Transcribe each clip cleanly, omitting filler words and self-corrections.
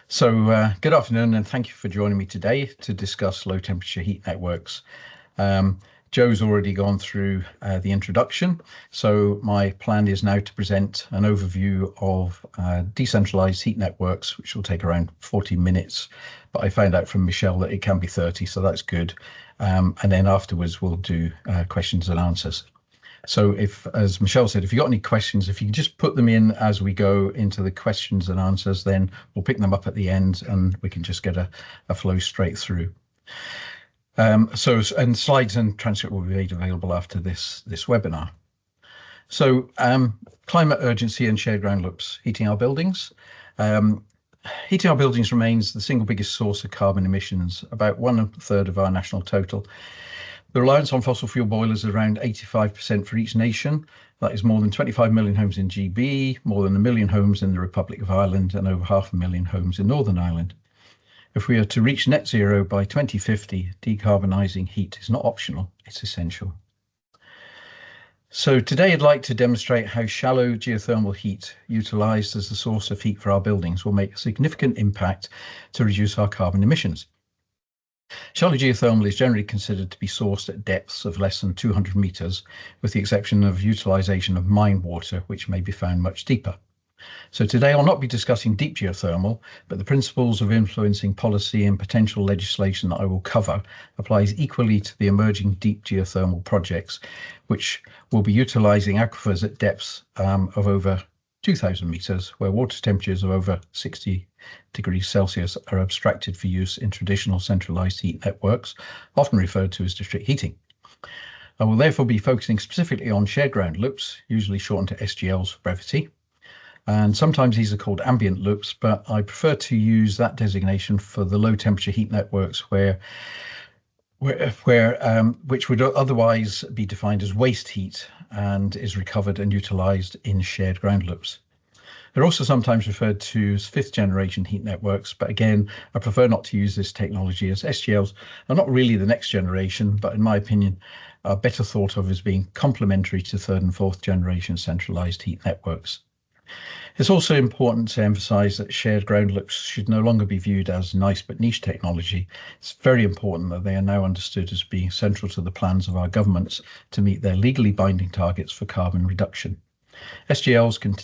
Good afternoon, and thank you for joining me today to discuss low temperature heat networks. Joe's already gone through the introduction, so my plan is now to present an overview of decentralized heat networks, which will take around 40 minutes, but I found out from Michelle that it can be 30, so that's good. And then afterwards we'll do questions and answers. So as Michelle said, if you've got any questions, if you can just put them in as we go into the questions and answers, then we'll pick them up at the end and we can just get a flow straight through. And slides and transcript will be made available after this webinar. So climate urgency and shared ground loops, heating our buildings. Heating our buildings remains the single biggest source of carbon emissions, about 1/3 of our national total. The reliance on fossil fuel boilers is around 85% for each nation. That is more than 25 million homes in GB, more than 1 million homes in the Republic of Ireland, and over 500,000 homes in Northern Ireland. If we are to reach net zero by 2050, decarbonising heat is not optional, it's essential. So today I'd like to demonstrate how shallow geothermal heat utilised as the source of heat for our buildings will make a significant impact to reduce our carbon emissions. Shallow geothermal is generally considered to be sourced at depths of less than 200 metres, with the exception of utilisation of mine water, which may be found much deeper. So today I'll not be discussing deep geothermal, but the principles of influencing policy and potential legislation that I will cover applies equally to the emerging deep geothermal projects, which will be utilising aquifers at depths of over 2,000 metres, where water temperatures of over 60 degrees Celsius are abstracted for use in traditional centralised heat networks, often referred to as district heating. I will therefore be focusing specifically on shared ground loops, usually shortened to SGLs for brevity. And sometimes these are called ambient loops, but I prefer to use that designation for the low temperature heat networks which would otherwise be defined as waste heat and is recovered and utilised in shared ground loops. They're also sometimes referred to as fifth generation heat networks, but again, I prefer not to use this technology, as SGLs are not really the next generation, but in my opinion, are better thought of as being complementary to third and fourth generation centralised heat networks. It's also important to emphasise that shared ground loops should no longer be viewed as nice but niche technology. It's very important that they are now understood as being central to the plans of our governments to meet their legally binding targets for carbon reduction. SGLs can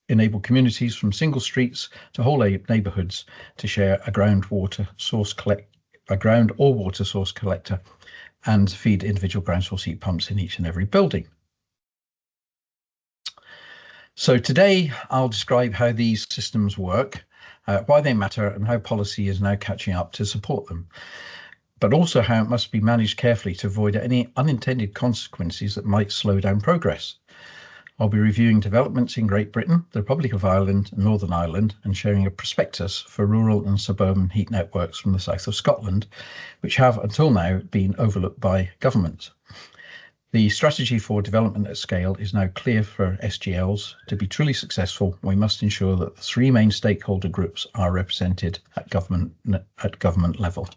enable communities from single streets to whole neighbourhoods to share a ground or water source collector and feed individual ground source heat pumps in each and every building. So today I'll describe how these systems work, why they matter, and how policy is now catching up to support them, but also how it must be managed carefully to avoid any unintended consequences that might slow down progress. I'll be reviewing developments in Great Britain, the Republic of Ireland and Northern Ireland, and sharing a prospectus for rural and suburban heat networks from the south of Scotland, which have until now been overlooked by governments. The strategy for development at scale is now clear for SGLs. To be truly successful, we must ensure that the three main stakeholder groups are represented at government level.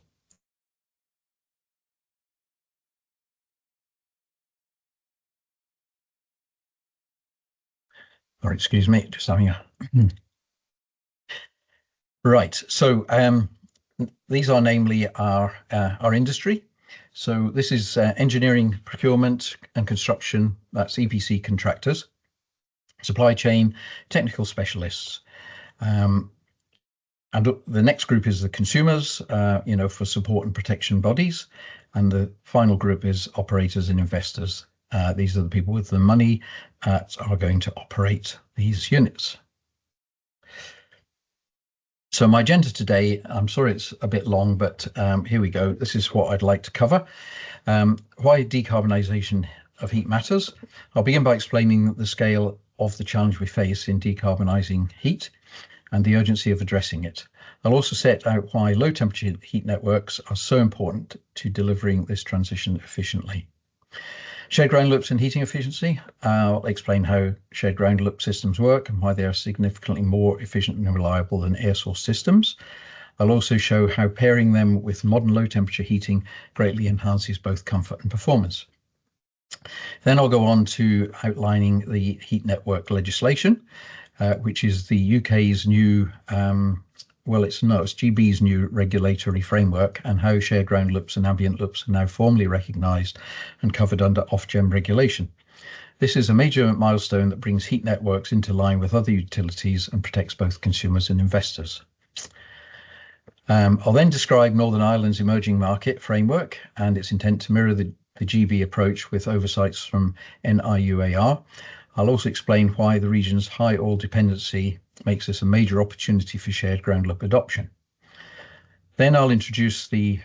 Or excuse me, just having a right. So these are namely our industry. So this is engineering, procurement and construction, that's EPC contractors, supply chain, technical specialists. And the next group is the consumers, for support and protection bodies. And the final group is operators and investors. These are the people with the money that are going to operate these units. So my agenda today, I'm sorry it's a bit long, but here we go. This is what I'd like to cover. Why decarbonisation of heat matters. I'll begin by explaining the scale of the challenge we face in decarbonising heat and the urgency of addressing it. I'll also set out why low temperature heat networks are so important to delivering this transition efficiently. Shared ground loops and heating efficiency. I'll explain how shared ground loop systems work and why they are significantly more efficient and reliable than air source systems. I'll also show how pairing them with modern low temperature heating greatly enhances both comfort and performance. Then I'll go on to outlining the heat network legislation, which is the UK's new well, it's GB's new regulatory framework and how shared ground loops and ambient loops are now formally recognised and covered under Ofgem regulation. This is a major milestone that brings heat networks into line with other utilities and protects both consumers and investors. I'll then describe Northern Ireland's emerging market framework and its intent to mirror the GB approach with oversights from NIAUR. I'll also explain why the region's high oil dependency makes this a major opportunity for shared ground loop adoption. Then I'll introduce the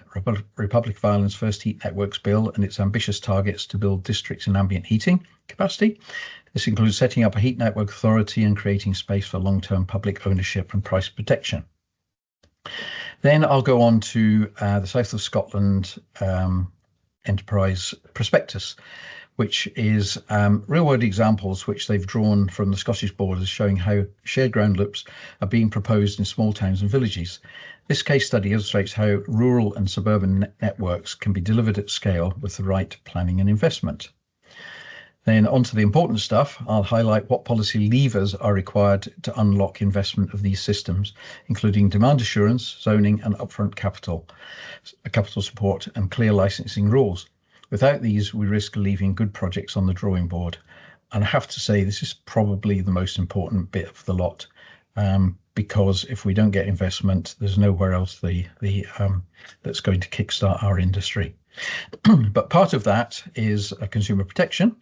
Republic of Ireland's first heat networks bill and its ambitious targets to build districts in ambient heating capacity. This includes setting up a heat network authority and creating space for long-term public ownership and price protection. Then I'll go on to the South of Scotland enterprise prospectus, which is real-world examples which they've drawn from the Scottish borders showing how shared ground loops are being proposed in small towns and villages. This case study illustrates how rural and suburban networks can be delivered at scale with the right planning and investment. Then on to the important stuff. I'll highlight what policy levers are required to unlock investment of these systems, including demand assurance, zoning and upfront capital support and clear licensing rules. Without these, we risk leaving good projects on the drawing board. And I have to say, this is probably the most important bit of the lot, because if we don't get investment, there's nowhere else that's going to kickstart our industry. But part of that is consumer protection.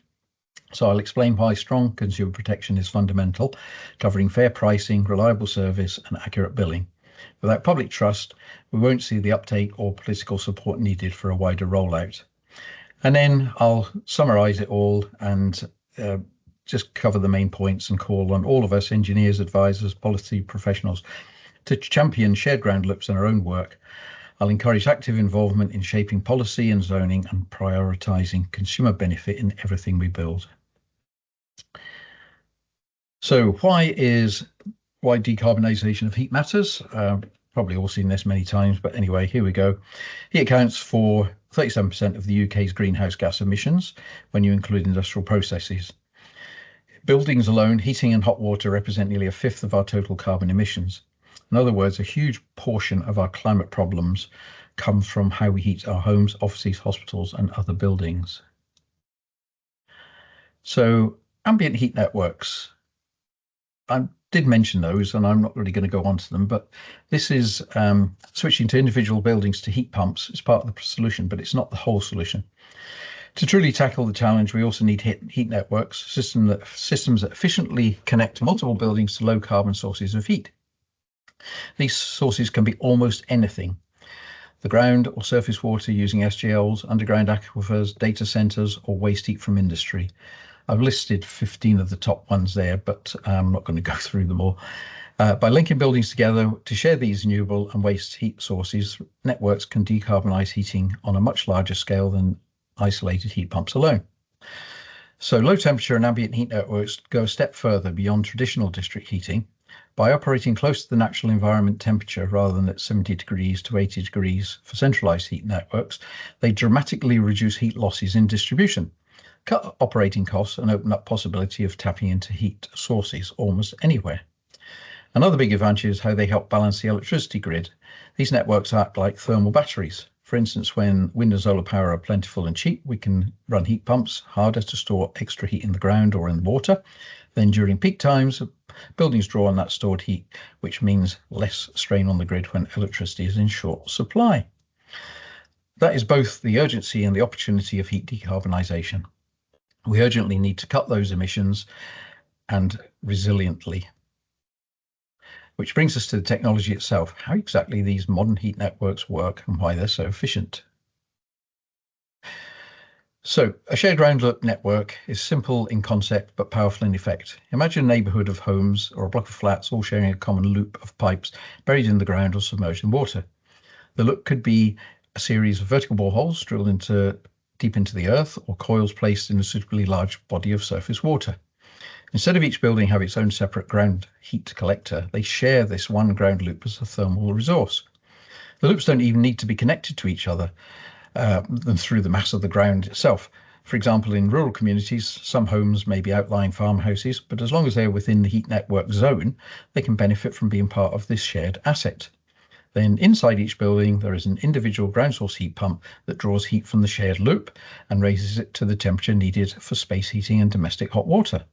So I'll explain why strong consumer protection is fundamental, covering fair pricing, reliable service and accurate billing. Without public trust, we won't see the uptake or political support needed for a wider rollout. And then I'll summarise it all and just cover the main points and call on all of us, engineers, advisors, policy professionals, to champion shared ground loops in our own work. I'll encourage active involvement in shaping policy and zoning and prioritising consumer benefit in everything we build. So why decarbonisation of heat matters? Probably all seen this many times, but anyway, here we go. Heat accounts for 37% of the UK's greenhouse gas emissions when you include industrial processes. Buildings alone, heating and hot water represent nearly a fifth of our total carbon emissions. In other words, a huge portion of our climate problems comes from how we heat our homes, offices, hospitals, and other buildings. So ambient heat networks, I did mention those and I'm not really going to go on to them, but this is switching to individual buildings to heat pumps is part of the solution, but it's not the whole solution. To truly tackle the challenge, we also need heat networks, systems that efficiently connect multiple buildings to low carbon sources of heat. These sources can be almost anything: the ground or surface water using SGLs, underground aquifers, data centres, or waste heat from industry. I've listed 15 of the top ones there, but I'm not going to go through them all. By linking buildings together to share these renewable and waste heat sources, networks can decarbonise heating on a much larger scale than isolated heat pumps alone. So low temperature and ambient heat networks go a step further beyond traditional district heating. By operating close to the natural environment temperature rather than at 70 degrees to 80 degrees for centralised heat networks, they dramatically reduce heat losses in distribution, cut operating costs and open up possibility of tapping into heat sources almost anywhere. Another big advantage is how they help balance the electricity grid. These networks act like thermal batteries. For instance, when wind and solar power are plentiful and cheap, we can run heat pumps harder to store extra heat in the ground or in the water. Then during peak times, buildings draw on that stored heat, which means less strain on the grid when electricity is in short supply. That is both the urgency and the opportunity of heat decarbonisation. We urgently need to cut those emissions and resiliently. Which brings us to the technology itself, how exactly these modern heat networks work and why they're so efficient. So a shared ground loop network is simple in concept but powerful in effect. Imagine a neighbourhood of homes or a block of flats all sharing a common loop of pipes buried in the ground or submerged in water. The loop could be a series of vertical boreholes drilled deep into the earth, or coils placed in a suitably large body of surface water. Instead of each building have its own separate ground heat collector, they share this one ground loop as a thermal resource. The loops don't even need to be connected to each other than through the mass of the ground itself. For example, in rural communities, some homes may be outlying farmhouses, but as long as they're within the heat network zone, they can benefit from being part of this shared asset. Then inside each building, there is an individual ground source heat pump that draws heat from the shared loop and raises it to the temperature needed for space heating and domestic hot water.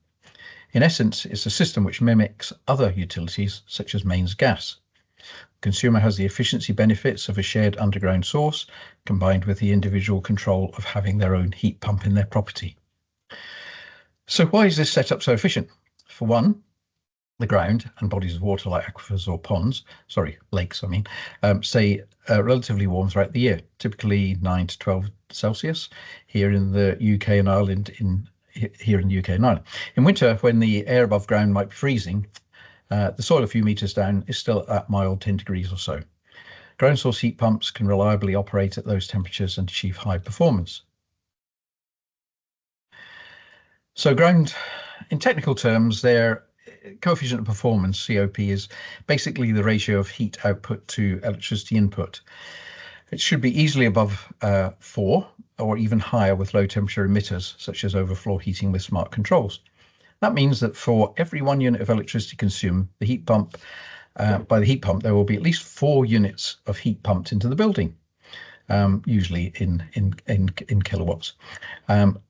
In essence, it's a system which mimics other utilities, such as mains gas. Consumer has the efficiency benefits of a shared underground source, combined with the individual control of having their own heat pump in their property. So why is this setup so efficient? For one, the ground and bodies of water like aquifers or ponds, lakes, stay relatively warm throughout the year, typically 9 to 12 Celsius here in the UK and Ireland. In winter, when the air above ground might be freezing, the soil a few meters down is still at mild 10 degrees or so. Ground source heat pumps can reliably operate at those temperatures and achieve high performance. So in technical terms, their coefficient of performance, COP, is basically the ratio of heat output to electricity input. It should be easily above 4 or even higher with low temperature emitters, such as overflow heating with smart controls. That means that for every 1 unit of electricity consumed, by the heat pump, there will be at least 4 units of heat pumped into the building, usually in kilowatts. Kilowatt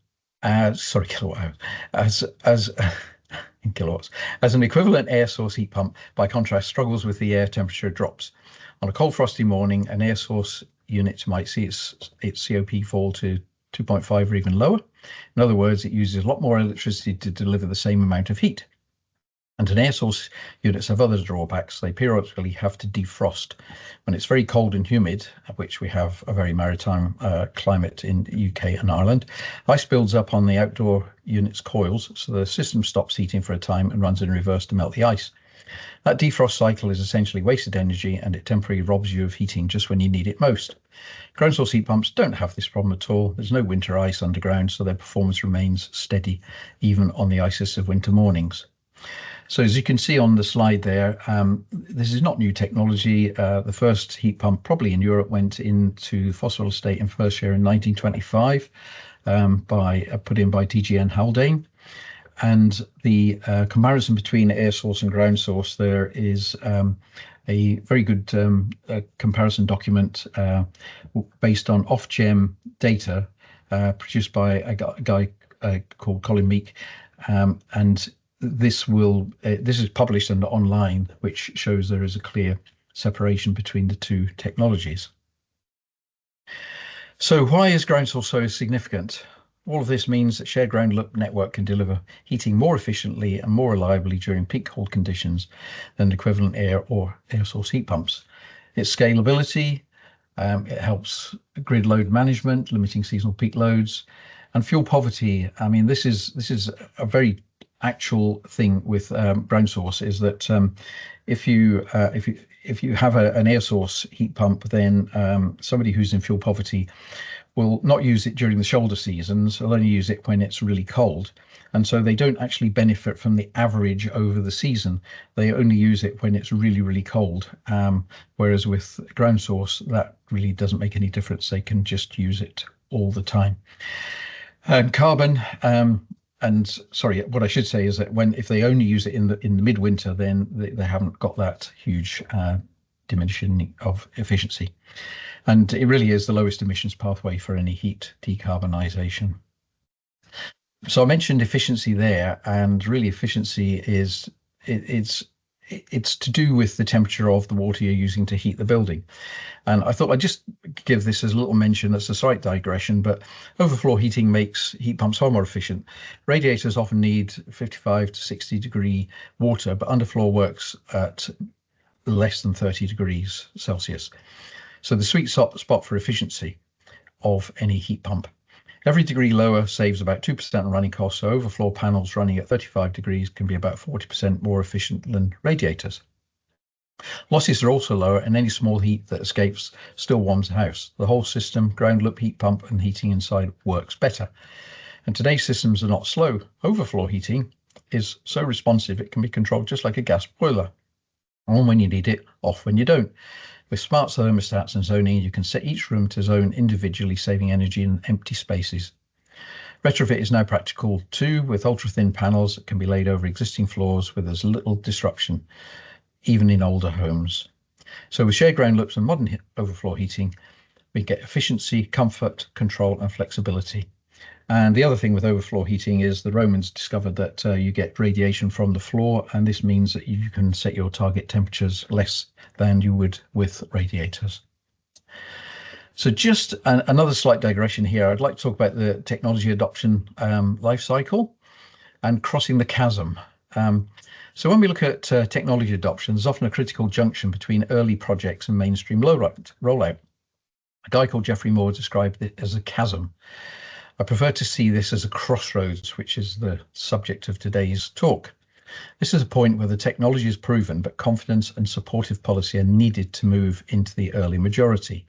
hours. In kilowatts. As an equivalent air source heat pump, by contrast, struggles with the air temperature drops. On a cold, frosty morning, an air source unit might see its COP fall to 2.5 or even lower. In other words, it uses a lot more electricity to deliver the same amount of heat. And an air source units have other drawbacks. They periodically have to defrost. When it's very cold and humid, which we have a very maritime climate in the UK and Ireland, ice builds up on the outdoor unit's coils, so the system stops heating for a time and runs in reverse to melt the ice. That defrost cycle is essentially wasted energy, and it temporarily robs you of heating just when you need it most. Ground source heat pumps don't have this problem at all. There's no winter ice underground, so their performance remains steady even on the icest of winter mornings. So as you can see on the slide there, this is not new technology. The first heat pump probably in Europe went into fossil state in first year in 1925, put in by TGN Haldane. And the comparison between air source and ground source, there is a very good comparison document based on Ofgem data produced by a guy called Colin Meek, and this is published and online, which shows there is a clear separation between the two technologies. So why is ground source so significant? All of this means that shared ground loop network can deliver heating more efficiently and more reliably during peak cold conditions than equivalent air or air source heat pumps. Its scalability, it helps grid load management, limiting seasonal peak loads, and fuel poverty. I mean, this is a very actual thing with ground source, is that if you have an air source heat pump, then somebody who's in fuel poverty will not use it during the shoulder seasons. They'll only use it when it's really cold, and so they don't actually benefit from the average over the season. They only use it when it's really, really cold, whereas with ground source that really doesn't make any difference. They can just use it all the time. Carbon, and sorry, what I should say is that if they only use it in the midwinter, then they haven't got that huge diminishing of efficiency. And it really is the lowest emissions pathway for any heat decarbonisation. So I mentioned efficiency there, and really efficiency is it's to do with the temperature of the water you're using to heat the building. And I thought I'd just give this as a little mention. That's a slight digression, but overflow heating makes heat pumps far more efficient. Radiators often need 55 to 60 degree water, but underfloor works at less than 30 degrees Celsius. So the sweet spot for efficiency of any heat pump. Every degree lower saves about 2% on running costs, so overflow panels running at 35 degrees can be about 40% more efficient than radiators. Losses are also lower, and any small heat that escapes still warms the house. The whole system, ground loop heat pump and heating inside, works better. And today's systems are not slow. Overflow heating is so responsive it can be controlled just like a gas boiler. On when you need it, off when you don't. With smart thermostats and zoning, you can set each room to zone individually, saving energy in empty spaces. Retrofit is now practical too, with ultra-thin panels that can be laid over existing floors with as little disruption, even in older homes. So with shared ground loops and modern overfloor heating, we get efficiency, comfort, control, and flexibility. And the other thing with overfloor heating is the Romans discovered that you get radiation from the floor, and this means that you can set your target temperatures less than you would with radiators. So just another slight digression here. I'd like to talk about the technology adoption life cycle and crossing the chasm. So when we look at technology adoption, there's often a critical junction between early projects and mainstream rollout. A guy called Geoffrey Moore described it as a chasm. I prefer to see this as a crossroads, which is the subject of today's talk. This is a point where the technology is proven, but confidence and supportive policy are needed to move into the early majority.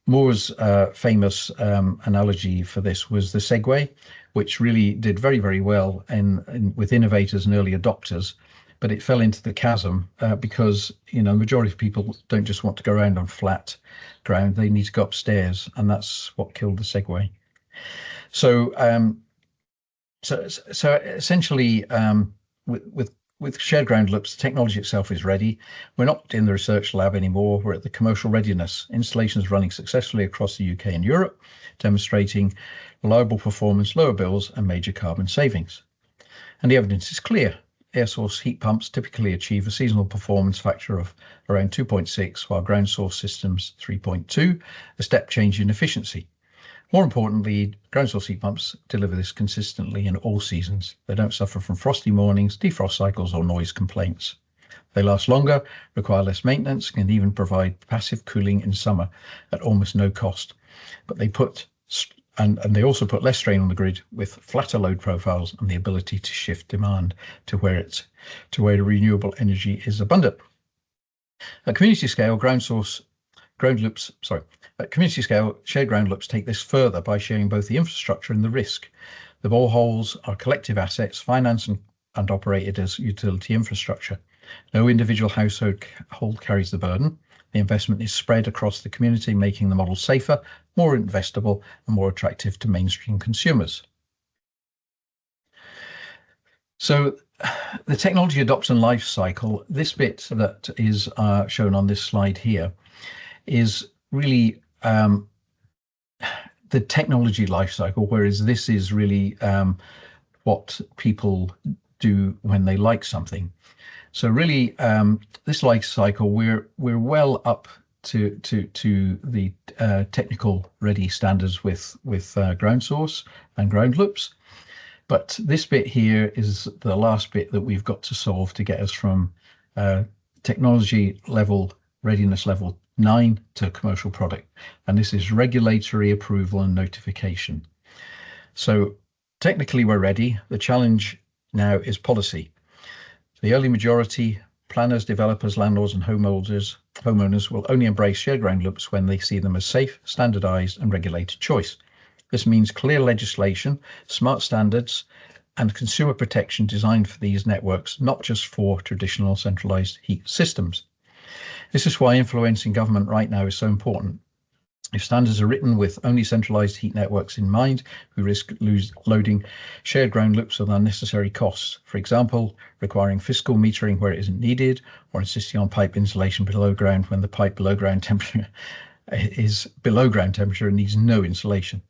Moore's famous analogy for this was the Segway, which really did very, very well with innovators and early adopters, but it fell into the chasm because, the majority of people don't just want to go around on flat ground, they need to go upstairs, and that's what killed the Segway. So essentially, with shared ground loops, the technology itself is ready. We're not in the research lab anymore. We're at the commercial readiness. Installations running successfully across the UK and Europe, demonstrating reliable performance, lower bills, and major carbon savings. And the evidence is clear. Air source heat pumps typically achieve a seasonal performance factor of around 2.6, while ground source systems 3.2, a step change in efficiency. More importantly, ground source heat pumps deliver this consistently in all seasons. They don't suffer from frosty mornings, defrost cycles, or noise complaints. They last longer, require less maintenance, and even provide passive cooling in summer at almost no cost. But they they also put less strain on the grid with flatter load profiles and the ability to shift demand to where the renewable energy is abundant. At community scale, At community scale, shared ground loops take this further by sharing both the infrastructure and the risk. The boreholes are collective assets, financed and operated as utility infrastructure. No individual household carries the burden. The investment is spread across the community, making the model safer, more investable, and more attractive to mainstream consumers. So the technology adoption life cycle, this bit that is shown on this slide here, is really the technology life cycle, whereas this is really what people do when they like something. So really, this life cycle, we're well up to the technical ready standards with ground source and ground loops. But this bit here is the last bit that we've got to solve to get us from technology level, readiness level 9 to commercial product. And this is regulatory approval and notification. So technically we're ready. The challenge now is policy. The early majority, planners, developers, landlords, and homeowners will only embrace shared ground loops when they see them as safe, standardized, and regulated choice. This means clear legislation, smart standards, and consumer protection designed for these networks, not just for traditional centralized heat systems. This is why influencing government right now is so important. If standards are written with only centralized heat networks in mind, we risk loading shared ground loops with unnecessary costs. For example, requiring fiscal metering where it isn't needed, or insisting on pipe insulation below ground when the pipe below ground temperature is below ground temperature and needs no insulation.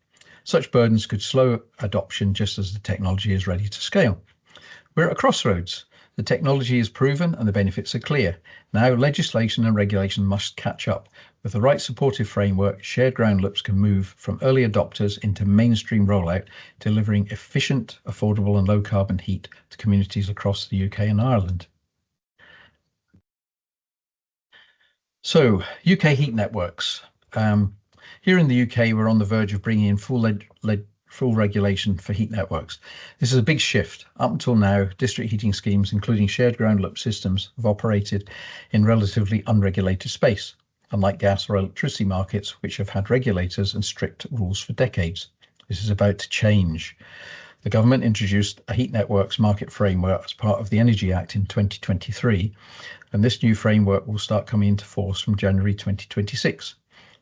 Such burdens could slow adoption just as the technology is ready to scale. We're at a crossroads. The technology is proven and the benefits are clear. Now legislation and regulation must catch up. With the right supportive framework, shared ground loops can move from early adopters into mainstream rollout, delivering efficient, affordable and low carbon heat to communities across the UK and Ireland. So UK heat networks. Here in the UK, we're on the verge of bringing in full regulation for heat networks. This is a big shift. Up until now, district heating schemes, including shared ground loop systems, have operated in relatively unregulated space, unlike gas or electricity markets, which have had regulators and strict rules for decades. This is about to change. The government introduced a heat networks market framework as part of the Energy Act in 2023, and this new framework will start coming into force from January 2026.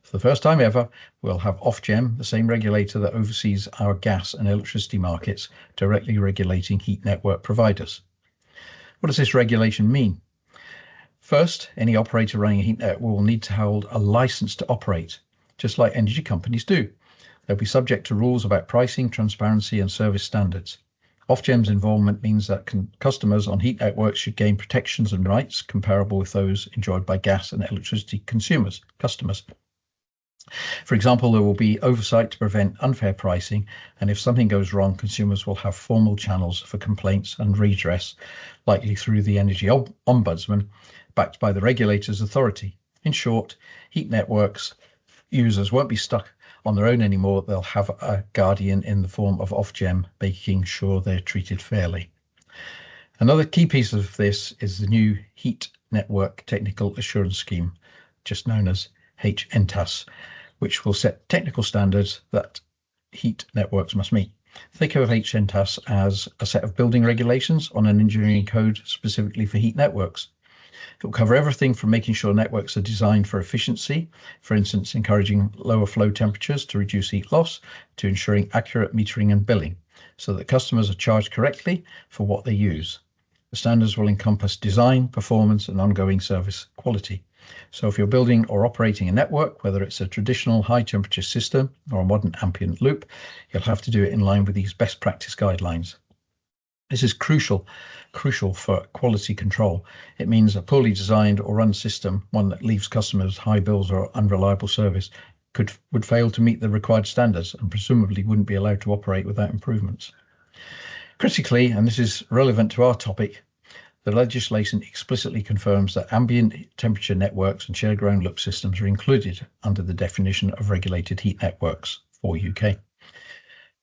For the first time ever, we'll have Ofgem, the same regulator that oversees our gas and electricity markets, directly regulating heat network providers. What does this regulation mean? First, any operator running a heat network will need to hold a license to operate, just like energy companies do. They'll be subject to rules about pricing, transparency, and service standards. Ofgem's involvement means that customers on heat networks should gain protections and rights comparable with those enjoyed by gas and electricity customers. For example, there will be oversight to prevent unfair pricing, and if something goes wrong, consumers will have formal channels for complaints and redress, likely through the Energy Ombudsman, backed by the regulator's authority. In short, heat networks users won't be stuck on their own anymore. They'll have a guardian in the form of Ofgem, making sure they're treated fairly. Another key piece of this is the new Heat Network Technical Assurance Scheme, just known as HNTAS, which will set technical standards that heat networks must meet. Think of HNTAS as a set of building regulations on an engineering code specifically for heat networks. It will cover everything from making sure networks are designed for efficiency, for instance, encouraging lower flow temperatures to reduce heat loss, to ensuring accurate metering and billing, so that customers are charged correctly for what they use. The standards will encompass design, performance, and ongoing service quality. So if you're building or operating a network, whether it's a traditional high temperature system or a modern ambient loop, you'll have to do it in line with these best practice guidelines. This is crucial for quality control. It means a poorly designed or run system, one that leaves customers high bills or unreliable service, would fail to meet the required standards and presumably wouldn't be allowed to operate without improvements. Critically, and this is relevant to our topic, the legislation explicitly confirms that ambient temperature networks and shared ground loop systems are included under the definition of regulated heat networks for UK.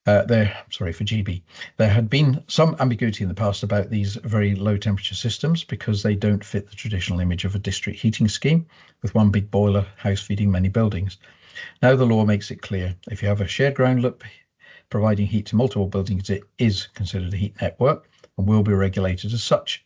For GB. There had been some ambiguity in the past about these very low temperature systems because they don't fit the traditional image of a district heating scheme with one big boiler house feeding many buildings. Now the law makes it clear if you have a shared ground loop providing heat to multiple buildings, it is considered a heat network and will be regulated as such.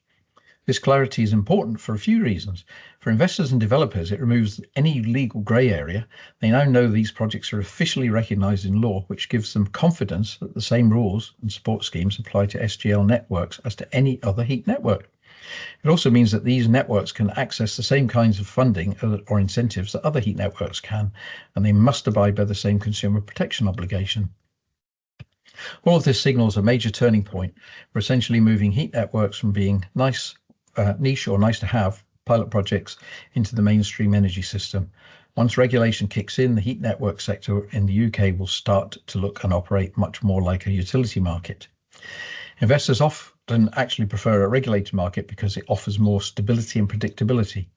This clarity is important for a few reasons. For investors and developers, it removes any legal grey area. They now know these projects are officially recognised in law, which gives them confidence that the same rules and support schemes apply to SGL networks as to any other heat network. It also means that these networks can access the same kinds of funding or incentives that other heat networks can, and they must abide by the same consumer protection obligation. All of this signals a major turning point. We're essentially moving heat networks from being niche or nice to have pilot projects into the mainstream energy system. Once regulation kicks in, the heat network sector in the UK will start to look and operate much more like a utility market. Investors often actually prefer a regulated market because it offers more stability and predictability.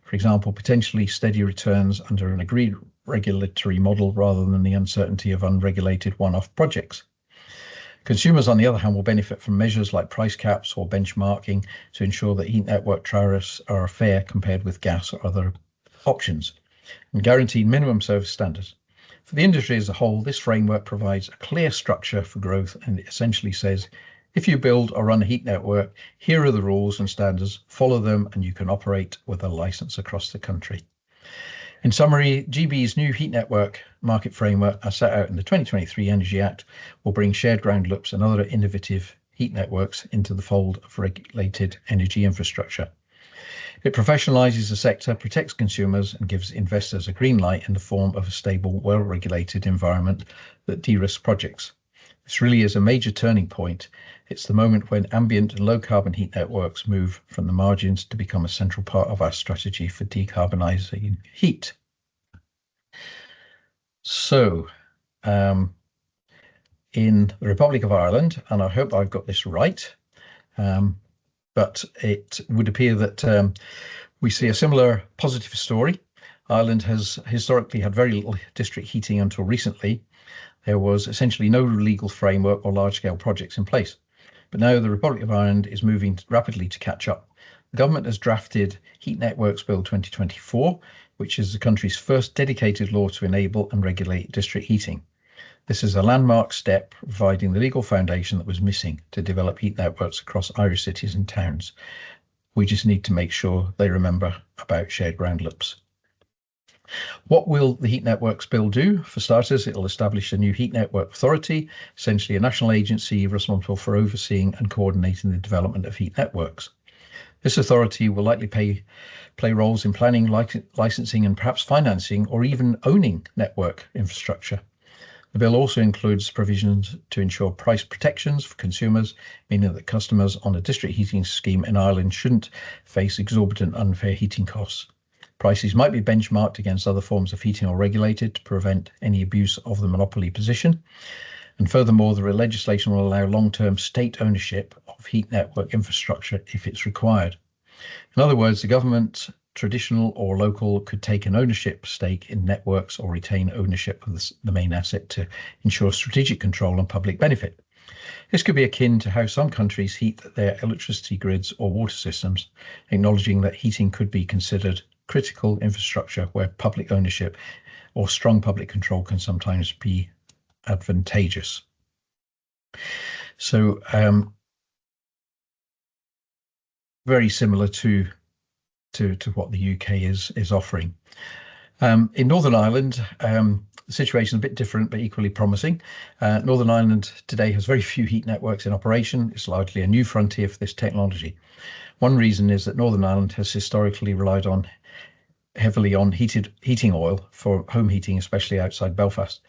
For example, potentially steady returns under an agreed regulatory model rather than the uncertainty of unregulated one-off projects. Consumers, on the other hand, will benefit from measures like price caps or benchmarking to ensure that heat network tariffs are fair compared with gas or other options, and guaranteed minimum service standards. For the industry as a whole, this framework provides a clear structure for growth, and it essentially says, if you build or run a heat network, here are the rules and standards, follow them, and you can operate with a license across the country. In summary, GB's new heat network market framework, as set out in the 2023 Energy Act, will bring shared ground loops and other innovative heat networks into the fold of regulated energy infrastructure. It professionalises the sector, protects consumers, and gives investors a green light in the form of a stable, well-regulated environment that de-risks projects. This really is a major turning point. It's the moment when ambient and low-carbon heat networks move from the margins to become a central part of our strategy for decarbonising heat. So, in the Republic of Ireland, and I hope I've got this right, but it would appear that we see a similar positive story. Ireland has historically had very little district heating until recently. There was essentially no legal framework or large-scale projects in place. But now the Republic of Ireland is moving rapidly to catch up. The government has drafted Heat Networks Bill 2024, which is the country's first dedicated law to enable and regulate district heating. This is a landmark step, providing the legal foundation that was missing to develop heat networks across Irish cities and towns. We just need to make sure they remember about shared ground loops. What will the Heat Networks Bill do? For starters, it'll establish a new Heat Network Authority, essentially a national agency responsible for overseeing and coordinating the development of heat networks. This authority will likely play roles in planning, licensing, and perhaps financing, or even owning network infrastructure. The bill also includes provisions to ensure price protections for consumers, meaning that customers on a district heating scheme in Ireland shouldn't face exorbitant unfair heating costs. Prices might be benchmarked against other forms of heating or regulated to prevent any abuse of the monopoly position. And furthermore, the legislation will allow long-term state ownership of heat network infrastructure if it's required. In other words, the government, traditional or local, could take an ownership stake in networks or retain ownership of the main asset to ensure strategic control and public benefit. This could be akin to how some countries heat their electricity grids or water systems, acknowledging that heating could be considered critical infrastructure where public ownership or strong public control can sometimes be advantageous. So very similar to what the UK is offering. In Northern Ireland, the situation is a bit different, but equally promising. Northern Ireland today has very few heat networks in operation. It's largely a new frontier for this technology. One reason is that Northern Ireland has historically relied heavily on heating oil for home heating, especially outside Belfast.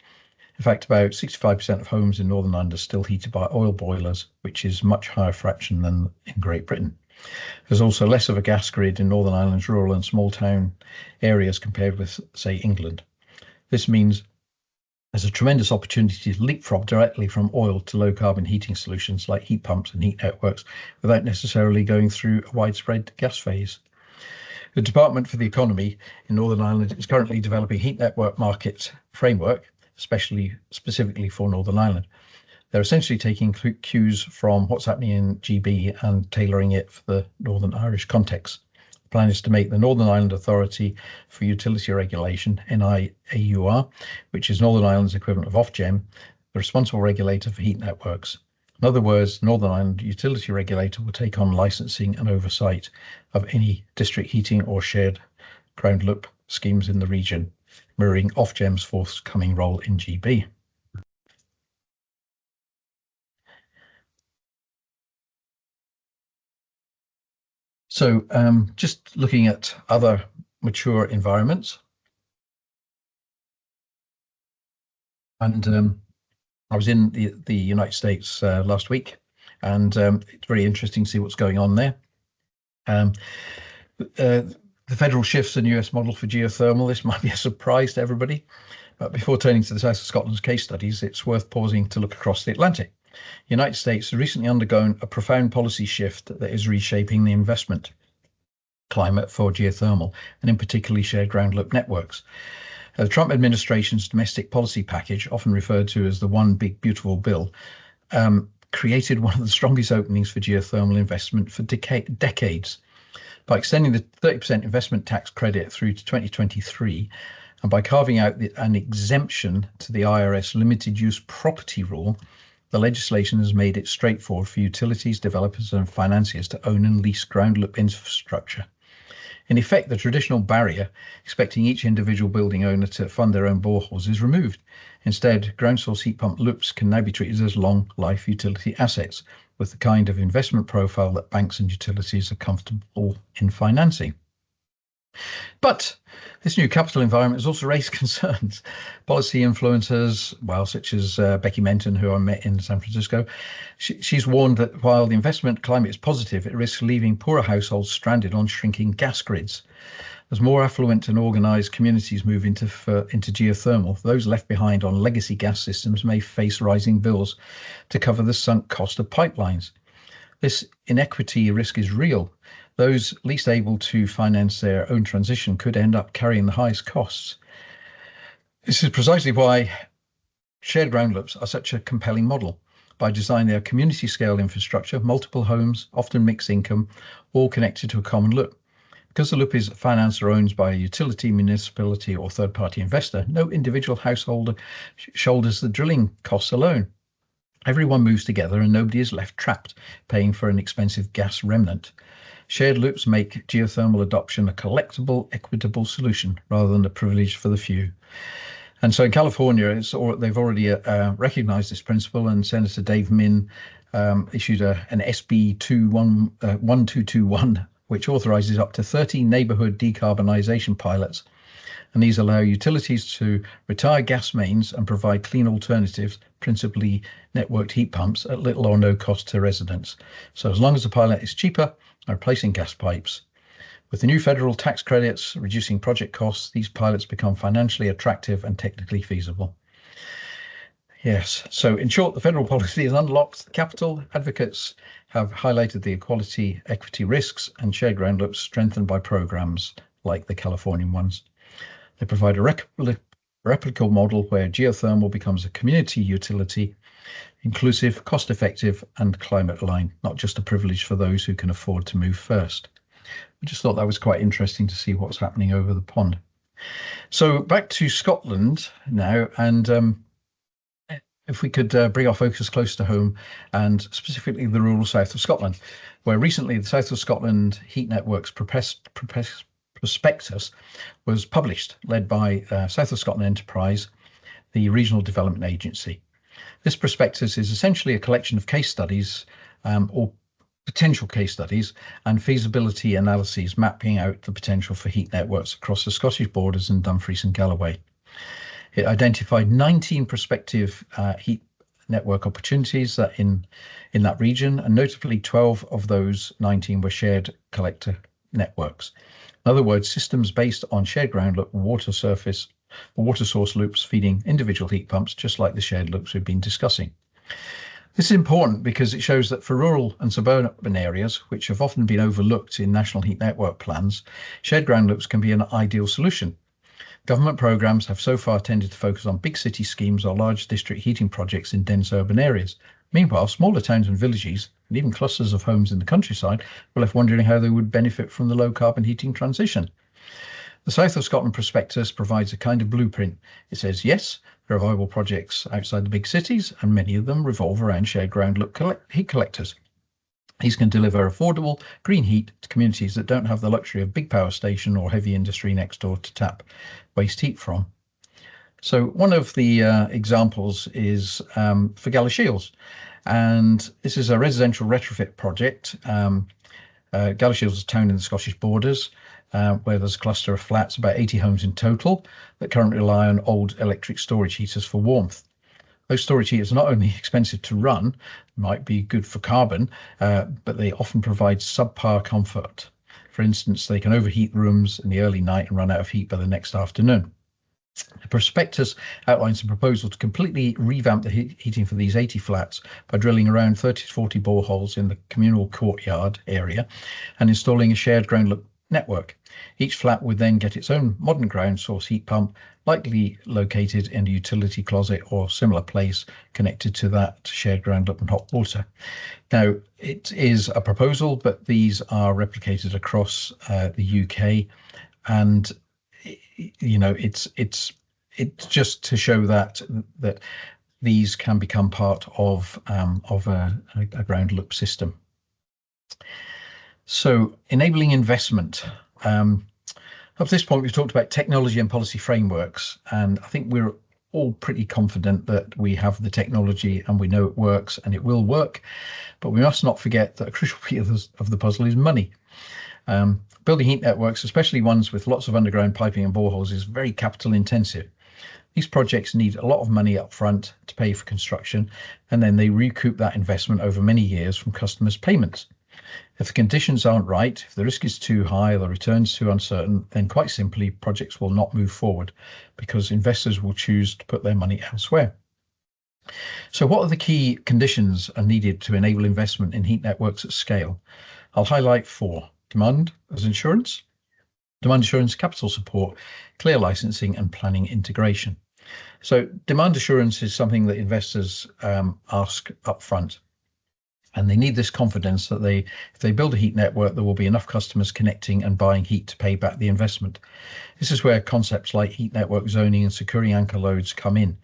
In fact, about 65% of homes in Northern Ireland are still heated by oil boilers, which is much higher fraction than in Great Britain. There's also less of a gas grid in Northern Ireland's rural and small town areas compared with, say, England. This means there's a tremendous opportunity to leapfrog directly from oil to low carbon heating solutions like heat pumps and heat networks without necessarily going through a widespread gas phase. The Department for the Economy in Northern Ireland is currently developing heat network market framework, specifically for Northern Ireland. They're essentially taking cues from what's happening in GB and tailoring it for the Northern Irish context. The plan is to make the Northern Ireland Authority for Utility Regulation, NIAUR, which is Northern Ireland's equivalent of Ofgem, the responsible regulator for heat networks. In other words, Northern Ireland Utility Regulator will take on licensing and oversight of any district heating or shared ground loop schemes in the region, mirroring Ofgem's forthcoming role in GB. So just looking at other mature environments. And I was in the United States last week, and it's very interesting to see what's going on there. The federal shifts a US model for geothermal. This might be a surprise to everybody, but before turning to the South of Scotland's case studies, it's worth pausing to look across the Atlantic. The United States has recently undergone a profound policy shift that is reshaping the investment climate for geothermal, and in particular shared ground loop networks. The Trump administration's domestic policy package, often referred to as the One Big Beautiful Bill, created one of the strongest openings for geothermal investment for decades. By extending the 30% investment tax credit through to 2023, and by carving out an exemption to the IRS limited use property rule, the legislation has made it straightforward for utilities, developers and financiers to own and lease ground loop infrastructure. In effect, the traditional barrier, expecting each individual building owner to fund their own boreholes, is removed. Instead, ground source heat pump loops can now be treated as long life utility assets with the kind of investment profile that banks and utilities are comfortable in financing. But this new capital environment has also raised concerns. Policy influencers, such as Becky Menton, who I met in San Francisco, she's warned that while the investment climate is positive, it risks leaving poorer households stranded on shrinking gas grids. As more affluent and organised communities move into geothermal, those left behind on legacy gas systems may face rising bills to cover the sunk cost of pipelines. This inequity risk is real. Those least able to finance their own transition could end up carrying the highest costs. This is precisely why shared ground loops are such a compelling model. By designing their community scale infrastructure, multiple homes, often mixed income, all connected to a common loop. Because the loop is financed or owned by a utility, municipality or third-party investor, no individual householder shoulders the drilling costs alone. Everyone moves together and nobody is left trapped paying for an expensive gas remnant. Shared loops make geothermal adoption a collectible, equitable solution rather than a privilege for the few. And so in California, they've already recognized this principle, and Senator Dave Min issued an SB 1221, which authorizes up to 30 neighborhood decarbonization pilots. And these allow utilities to retire gas mains and provide clean alternatives, principally networked heat pumps, at little or no cost to residents. So as long as the pilot is cheaper than replacing gas pipes. With the new federal tax credits reducing project costs, these pilots become financially attractive and technically feasible. Yes, so in short, the federal policy has unlocked the capital. Advocates have highlighted the equity risks, and shared ground loops strengthened by programs like the Californian ones. They provide a replicable model where geothermal becomes a community utility, inclusive, cost-effective, and climate-aligned, not just a privilege for those who can afford to move first. I just thought that was quite interesting to see what's happening over the pond. So back to Scotland now, and if we could bring our focus close to home, and specifically the rural south of Scotland, where recently the South of Scotland Heat Networks prospectus was published, led by South of Scotland Enterprise, the regional development agency. This prospectus is essentially a collection of case studies or potential case studies and feasibility analyses mapping out the potential for heat networks across the Scottish borders and Dumfries and Galloway. It identified 19 prospective heat network opportunities that in that region, and notably 12 of those 19 were shared collector networks. In other words, systems based on shared ground loop water source loops feeding individual heat pumps, just like the shared loops we've been discussing. This is important because it shows that for rural and suburban areas, which have often been overlooked in national heat network plans, shared ground loops can be an ideal solution. Government programs have so far tended to focus on big city schemes or large district heating projects in dense urban areas. Meanwhile, smaller towns and villages, and even clusters of homes in the countryside, were left wondering how they would benefit from the low carbon heating transition. The South of Scotland prospectus provides a kind of blueprint. It says, yes, there are viable projects outside the big cities, and many of them revolve around shared ground loop heat collectors. These can deliver affordable green heat to communities that don't have the luxury of big power station or heavy industry next door to tap waste heat from. So one of the examples is for Galashiels, and this is a residential retrofit project. Galashiels is a town in the Scottish borders where there's a cluster of flats, about 80 homes in total, that currently rely on old electric storage heaters for warmth. Those storage heaters are not only expensive to run, might be good for carbon, but they often provide subpar comfort. For instance, they can overheat rooms in the early night and run out of heat by the next afternoon. The prospectus outlines a proposal to completely revamp the heating for these 80 flats by drilling around 30 to 40 boreholes in the communal courtyard area and installing a shared ground loop network. Each flat would then get its own modern ground source heat pump, likely located in a utility closet or similar place connected to that shared ground loop and hot water. Now, it is a proposal, but these are replicated across the UK, and it's just to show that these can become part of a ground loop system. So enabling investment. Up to this point, we've talked about technology and policy frameworks, and I think we're all pretty confident that we have the technology and we know it works and it will work, but we must not forget that a crucial piece of the puzzle is money. Building heat networks, especially ones with lots of underground piping and boreholes, is very capital intensive. These projects need a lot of money up front to pay for construction, and then they recoup that investment over many years from customers' payments. If the conditions aren't right, if the risk is too high or the returns too uncertain, then quite simply projects will not move forward because investors will choose to put their money elsewhere. So what are the key conditions are needed to enable investment in heat networks at scale? I'll highlight 4. Demand as insurance, demand assurance, capital support, clear licensing, and planning integration. So demand assurance is something that investors ask up front. And they need this confidence that if they build a heat network, there will be enough customers connecting and buying heat to pay back the investment. This is where concepts like heat network zoning and securing anchor loads come in.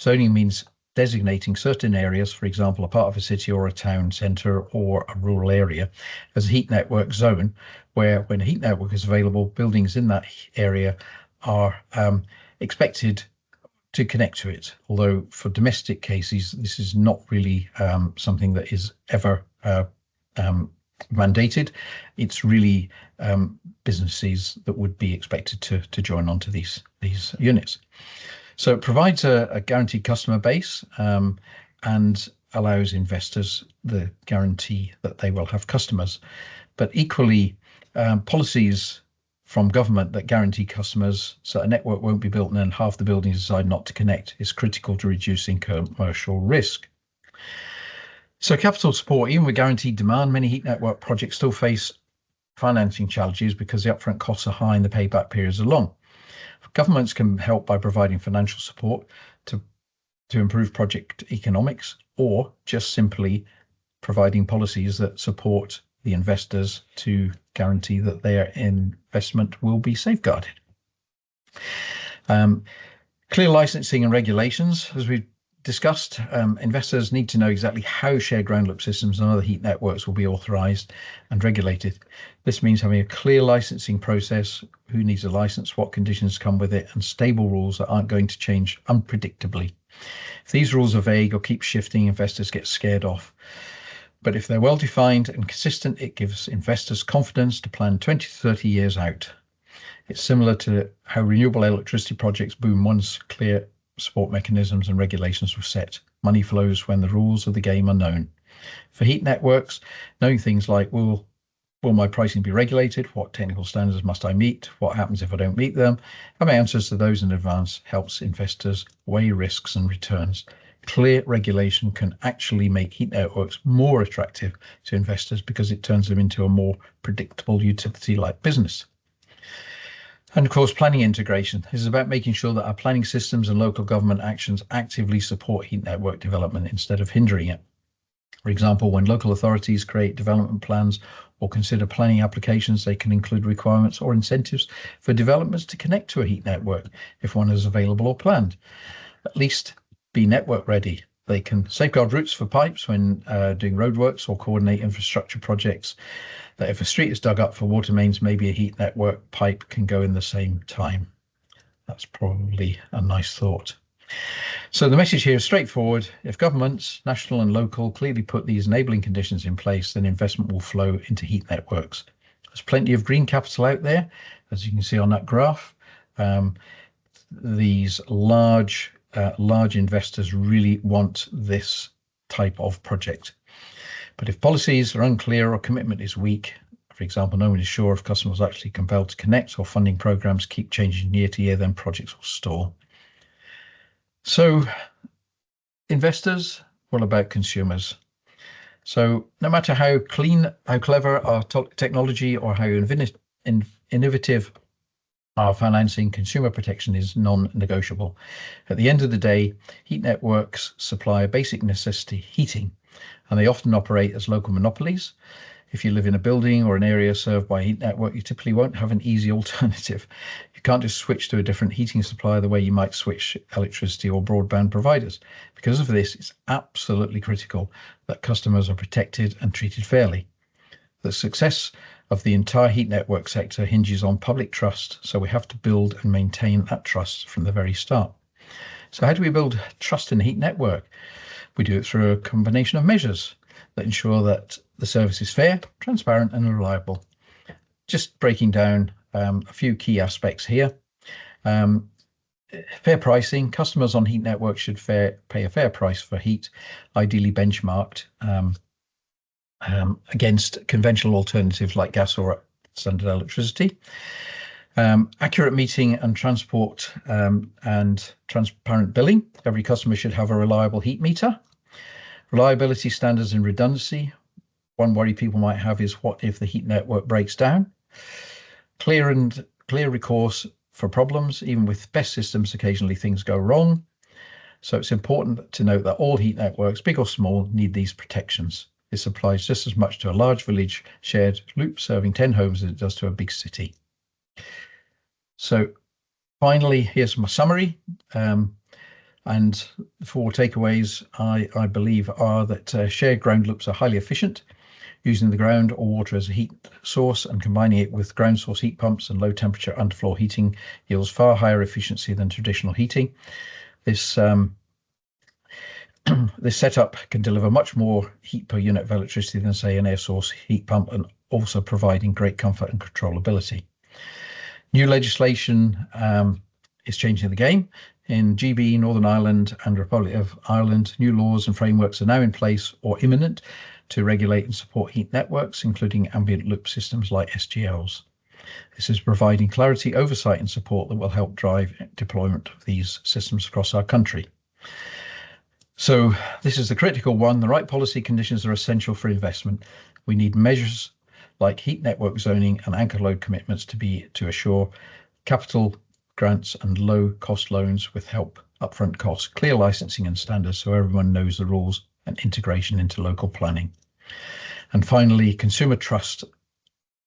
Zoning means designating certain areas, for example, a part of a city or a town centre or a rural area, as a heat network zone, where when a heat network is available, buildings in that area are expected to connect to it. Although for domestic cases, this is not really something that is ever mandated. It's really businesses that would be expected to join onto these units. So it provides a guaranteed customer base and allows investors the guarantee that they will have customers. But equally, policies from government that guarantee customers so a network won't be built and then half the buildings decide not to connect is critical to reducing commercial risk. So capital support, even with guaranteed demand, many heat network projects still face financing challenges because the upfront costs are high and the payback periods are long. Governments can help by providing financial support to improve project economics, or just simply providing policies that support the investors to guarantee that their investment will be safeguarded. Clear licensing and regulations, as we discussed, investors need to know exactly how shared ground loop systems and other heat networks will be authorised and regulated. This means having a clear licensing process, who needs a license, what conditions come with it, and stable rules that aren't going to change unpredictably. If these rules are vague or keep shifting, investors get scared off. But if they're well defined and consistent, it gives investors confidence to plan 20 to 30 years out. It's similar to how renewable electricity projects boom once clear support mechanisms and regulations were set. Money flows when the rules of the game are known. For heat networks, knowing things like, will my pricing be regulated? What technical standards must I meet? What happens if I don't meet them? Having answers to those in advance helps investors weigh risks and returns. Clear regulation can actually make heat networks more attractive to investors because it turns them into a more predictable utility-like business. And of course, planning integration. This is about making sure that our planning systems and local government actions actively support heat network development instead of hindering it. For example, when local authorities create development plans or consider planning applications, they can include requirements or incentives for developments to connect to a heat network if one is available or planned. At least be network ready. They can safeguard routes for pipes when doing roadworks or coordinate infrastructure projects. That if a street is dug up for water mains, maybe a heat network pipe can go in the same time. That's probably a nice thought. So the message here is straightforward. If governments, national and local, clearly put these enabling conditions in place, then investment will flow into heat networks. There's plenty of green capital out there, as you can see on that graph. These large investors really want this type of project. But if policies are unclear or commitment is weak, for example, no one is sure if customers are actually compelled to connect or funding programs keep changing year to year, then projects will stall. So investors, what about consumers? So no matter how clever our technology or how innovative our financing, consumer protection is non-negotiable. At the end of the day, heat networks supply a basic necessity, heating, and they often operate as local monopolies. If you live in a building or an area served by a heat network, you typically won't have an easy alternative. You can't just switch to a different heating supplier the way you might switch electricity or broadband providers. Because of this, it's absolutely critical that customers are protected and treated fairly. The success of the entire heat network sector hinges on public trust, so we have to build and maintain that trust from the very start. So how do we build trust in the heat network? We do it through a combination of measures that ensure that the service is fair, transparent and reliable. Just breaking down a few key aspects here. Fair pricing. Customers on heat networks should pay a fair price for heat, ideally benchmarked against conventional alternatives like gas or standard electricity. Accurate meting and transport and transparent billing. Every customer should have a reliable heat meter. Reliability standards and redundancy. One worry people might have is what if the heat network breaks down? Clear recourse for problems. Even with best systems, occasionally things go wrong. So it's important to note that all heat networks, big or small, need these protections. This applies just as much to a large village shared loop serving 10 homes as it does to a big city. So finally, here's my summary. And the 4 takeaways, I believe, are that shared ground loops are highly efficient, using the ground or water as a heat source and combining it with ground source heat pumps and low temperature underfloor heating yields far higher efficiency than traditional heating. This this setup can deliver much more heat per unit of electricity than, say, an air source heat pump, and also providing great comfort and controllability. New legislation is changing the game. In GB, Northern Ireland and Republic of Ireland, new laws and frameworks are now in place or imminent to regulate and support heat networks, including ambient loop systems like SGLs. This is providing clarity, oversight and support that will help drive deployment of these systems across our country. So this is the critical one. The right policy conditions are essential for investment. We need measures like heat network zoning and anchor load commitments to assure capital grants and low cost loans with help upfront costs, clear licensing and standards so everyone knows the rules, and integration into local planning. And finally, consumer trust.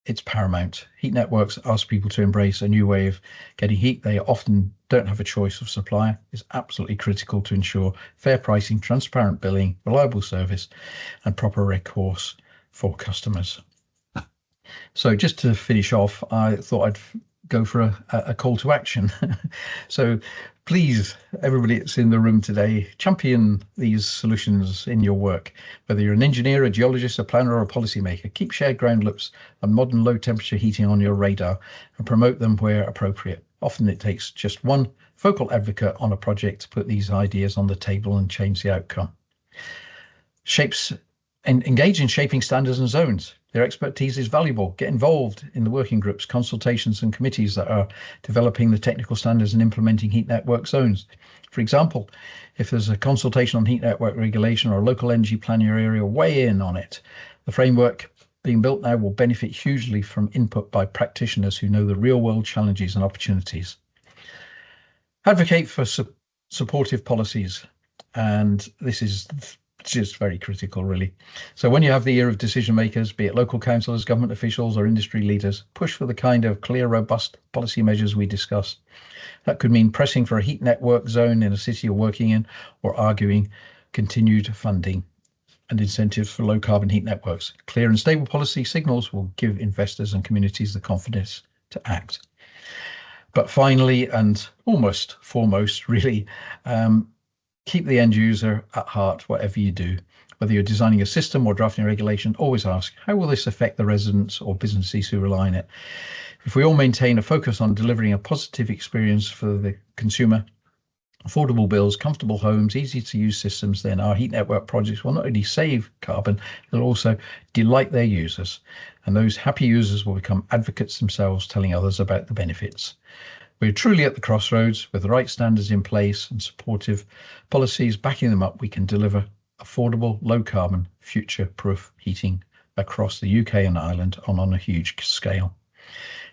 It's paramount. Heat networks ask people to embrace a new way of getting heat. They often don't have a choice of supplier. It's absolutely critical to ensure fair pricing, transparent billing, reliable service, and proper recourse for customers. So just to finish off, I thought I'd go for a call to action. So please, everybody that's in the room today, champion these solutions in your work. Whether you're an engineer, a geologist, a planner, or a policymaker, keep shared ground loops and modern low temperature heating on your radar and promote them where appropriate. Often it takes just one vocal advocate on a project to put these ideas on the table and change the outcome. Engage in shaping standards and zones. Their expertise is valuable. Get involved in the working groups, consultations and committees that are developing the technical standards and implementing heat network zones. For example, if there's a consultation on heat network regulation or a local energy plan in your area, weigh in on it. The framework being built now will benefit hugely from input by practitioners who know the real world challenges and opportunities. Advocate for supportive policies, and this is just very critical, really. So when you have the ear of decision makers, be it local councillors, government officials or industry leaders, push for the kind of clear, robust policy measures we discussed. That could mean pressing for a heat network zone in a city you're working in, or arguing continued funding and incentives for low carbon heat networks. Clear and stable policy signals will give investors and communities the confidence to act. But finally, and almost foremost, really, keep the end user at heart, whatever you do. Whether you're designing a system or drafting a regulation, always ask, how will this affect the residents or businesses who rely on it? If we all maintain a focus on delivering a positive experience for the consumer, affordable bills, comfortable homes, easy to use systems, then our heat network projects will not only save carbon, they'll also delight their users. And those happy users will become advocates themselves, telling others about the benefits. We're truly at the crossroads. With the right standards in place and supportive policies backing them up, we can deliver affordable, low carbon, future-proof heating across the UK and Ireland on a huge scale.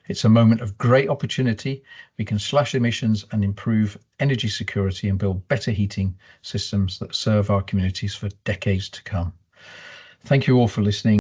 It's a moment of great opportunity. We can slash emissions and improve energy security and build better heating systems that serve our communities for decades to come. Thank you all for listening.